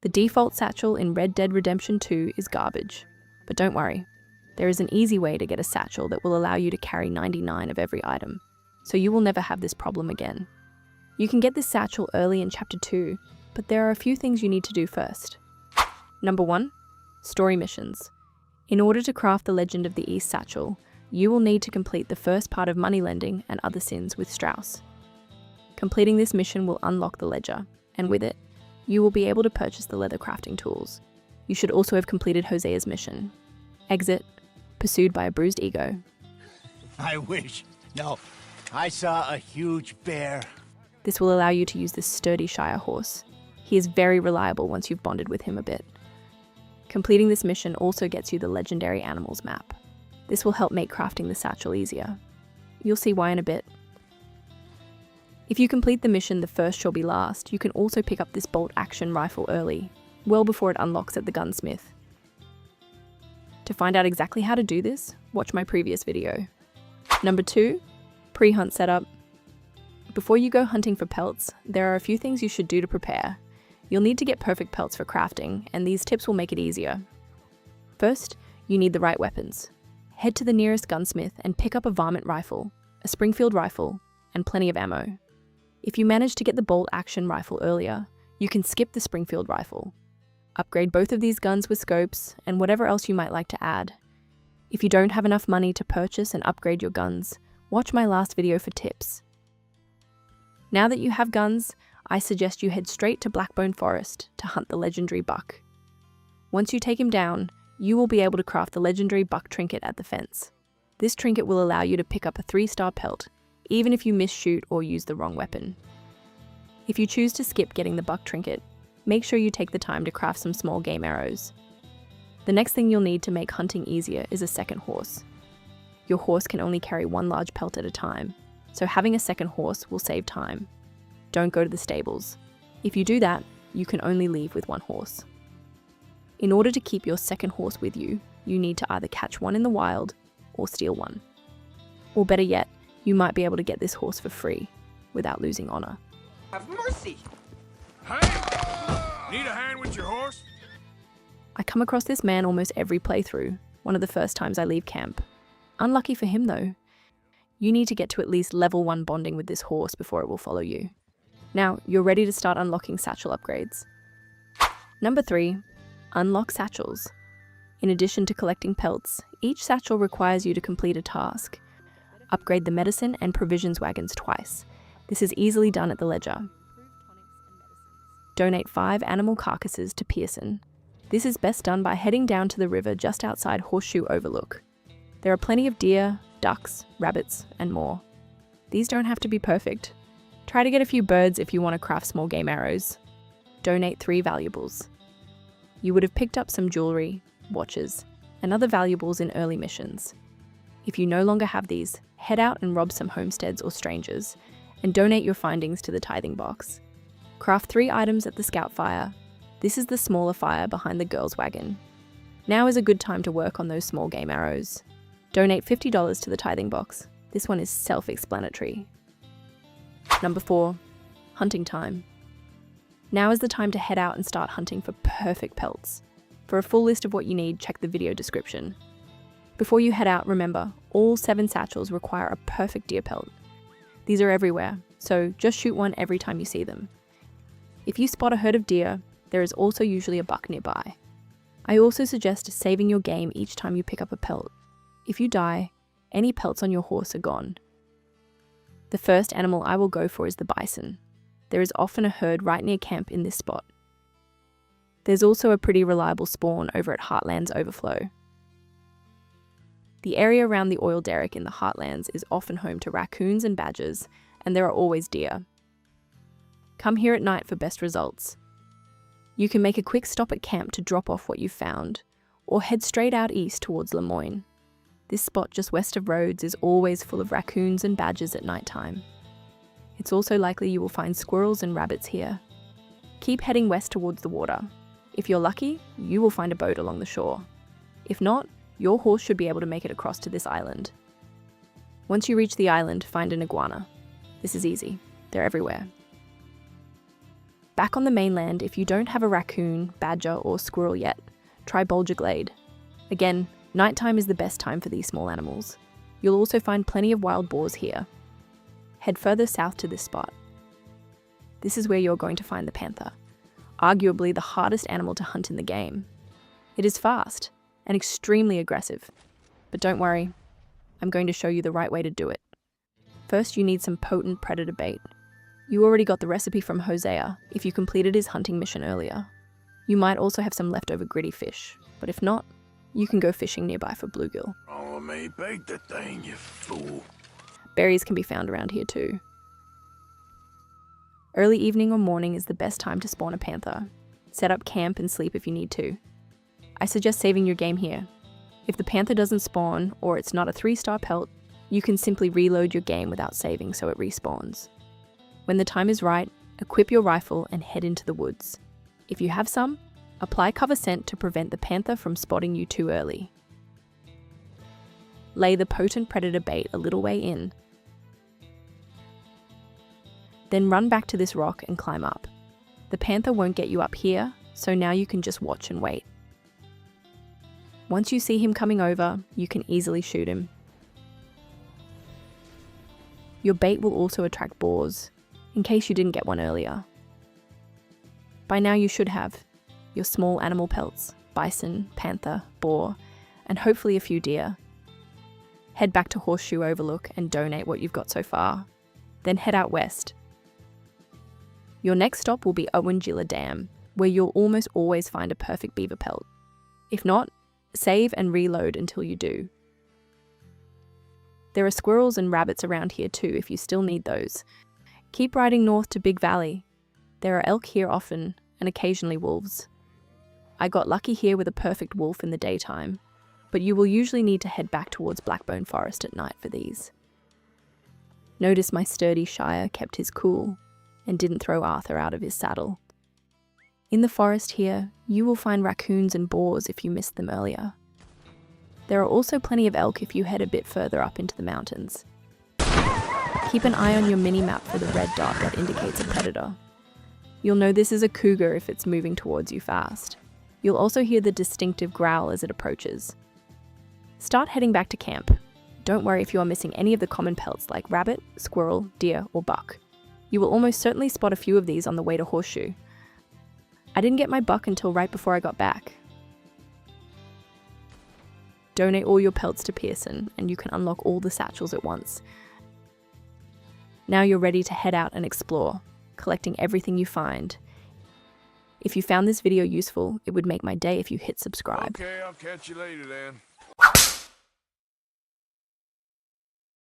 The default satchel in Red Dead Redemption 2 is garbage. But don't worry, there is an easy way to get a satchel that will allow you to carry 99 of every item, so you will never have this problem again. You can get this satchel early in Chapter 2, but there are a few things you need to do first. Number 1. Story missions. In order to craft the Legend of the East Satchel, you will need to complete the first part of moneylending and other sins with Strauss. Completing this mission will unlock the ledger, and with it, you will be able to purchase the leather crafting tools. You should also have completed Hosea's mission. Exit, pursued by a bruised ego. I wish. No, I saw a huge bear. This will allow you to use this sturdy Shire horse. He is very reliable once you've bonded with him a bit. Completing this mission also gets you the Legendary Animals map. This will help make crafting the satchel easier. You'll see why in a bit. If you complete the mission The First Shall Be Last, you can also pick up this bolt-action rifle early, well before it unlocks at the gunsmith. To find out exactly how to do this, watch my previous video. Number 2, pre-hunt setup. Before you go hunting for pelts, there are a few things you should do to prepare. You'll need to get perfect pelts for crafting, and these tips will make it easier. First, you need the right weapons. Head to the nearest gunsmith and pick up a varmint rifle, a Springfield rifle, and plenty of ammo. If you manage to get the bolt-action rifle earlier, you can skip the Springfield rifle. Upgrade both of these guns with scopes and whatever else you might like to add. If you don't have enough money to purchase and upgrade your guns, watch my last video for tips. Now that you have guns, I suggest you head straight to Blackbone Forest to hunt the Legendary Buck. Once you take him down, you will be able to craft the Legendary Buck Trinket at the fence. This trinket will allow you to pick up a 3-star pelt, even if you miss-shoot or use the wrong weapon. If you choose to skip getting the Buck Trinket, make sure you take the time to craft some small game arrows. The next thing you'll need to make hunting easier is a second horse. Your horse can only carry one large pelt at a time, so having a second horse will save time. Don't go to the stables. If you do that, you can only leave with one horse. In order to keep your second horse with you, you need to either catch one in the wild or steal one. Or better yet, you might be able to get this horse for free, without losing honor. Have mercy! Hey! Need a hand with your horse? I come across this man almost every playthrough, one of the first times I leave camp. Unlucky for him though. You need to get to at least level 1 bonding with this horse before it will follow you. Now, you're ready to start unlocking satchel upgrades. Number 3, unlock satchels. In addition to collecting pelts, each satchel requires you to complete a task. Upgrade the medicine and provisions wagons twice. This is easily done at the ledger. Donate 5 animal carcasses to Pearson. This is best done by heading down to the river just outside Horseshoe Overlook. There are plenty of deer, ducks, rabbits, and more. These don't have to be perfect. Try to get a few birds if you want to craft small game arrows. Donate 3 valuables. You would have picked up some jewelry, watches, and other valuables in early missions. If you no longer have these, head out and rob some homesteads or strangers, and donate your findings to the tithing box. Craft 3 items at the scout fire. This is the smaller fire behind the girls' wagon. Now is a good time to work on those small game arrows. Donate $50 to the tithing box. This one is self-explanatory. Number 4, hunting time. Now is the time to head out and start hunting for perfect pelts. For a full list of what you need, check the video description. Before you head out, remember, all 7 satchels require a perfect deer pelt. These are everywhere, so just shoot one every time you see them. If you spot a herd of deer, there is also usually a buck nearby. I also suggest saving your game each time you pick up a pelt. If you die, any pelts on your horse are gone. The first animal I will go for is the bison. There is often a herd right near camp in this spot. There's also a pretty reliable spawn over at Heartlands Overflow. The area around the oil derrick in the Heartlands is often home to raccoons and badgers, and there are always deer. Come here at night for best results. You can make a quick stop at camp to drop off what you've found, or head straight out east towards Lemoyne. This spot just west of roads is always full of raccoons and badgers at night time. It's also likely you will find squirrels and rabbits here. Keep heading west towards the water. If you're lucky, you will find a boat along the shore. If not, your horse should be able to make it across to this island. Once you reach the island, find an iguana. This is easy. They're everywhere. Back on the mainland, if you don't have a raccoon, badger, or squirrel yet, try Bulger Glade. Again, nighttime is the best time for these small animals. You'll also find plenty of wild boars here. Head further south to this spot. This is where you're going to find the panther, arguably the hardest animal to hunt in the game. It is fast and extremely aggressive, but don't worry, I'm going to show you the right way to do it. First, you need some potent predator bait. You already got the recipe from Hosea if you completed his hunting mission earlier. You might also have some leftover gritty fish, but if not, you can go fishing nearby for bluegill. Follow me, bait the thing, you fool. Berries can be found around here too. Early evening or morning is the best time to spawn a panther. Set up camp and sleep if you need to. I suggest saving your game here. If the panther doesn't spawn, or it's not a 3-star pelt, you can simply reload your game without saving so it respawns. When the time is right, equip your rifle and head into the woods. If you have some, apply cover scent to prevent the panther from spotting you too early. Lay the potent predator bait a little way in. Then run back to this rock and climb up. The panther won't get you up here, so now you can just watch and wait. Once you see him coming over, you can easily shoot him. Your bait will also attract boars, in case you didn't get one earlier. By now you should have your small animal pelts, bison, panther, boar, and hopefully a few deer. Head back to Horseshoe Overlook and donate what you've got so far. Then head out west. Your next stop will be Owanjila Dam, where you'll almost always find a perfect beaver pelt. If not, save and reload until you do. There are squirrels and rabbits around here too if you still need those. Keep riding north to Big Valley. There are elk here often, and occasionally wolves. I got lucky here with a perfect wolf in the daytime, but you will usually need to head back towards Blackbone Forest at night for these. Notice my sturdy Shire kept his cool and didn't throw Arthur out of his saddle. In the forest here, you will find raccoons and boars if you missed them earlier. There are also plenty of elk if you head a bit further up into the mountains. Keep an eye on your mini-map for the red dot that indicates a predator. You'll know this is a cougar if it's moving towards you fast. You'll also hear the distinctive growl as it approaches. Start heading back to camp. Don't worry if you are missing any of the common pelts like rabbit, squirrel, deer, or buck. You will almost certainly spot a few of these on the way to Horseshoe. I didn't get my buck until right before I got back. Donate all your pelts to Pearson and you can unlock all the satchels at once. Now you're ready to head out and explore, collecting everything you find. If you found this video useful, it would make my day if you hit subscribe. Okay, I'll catch you later then.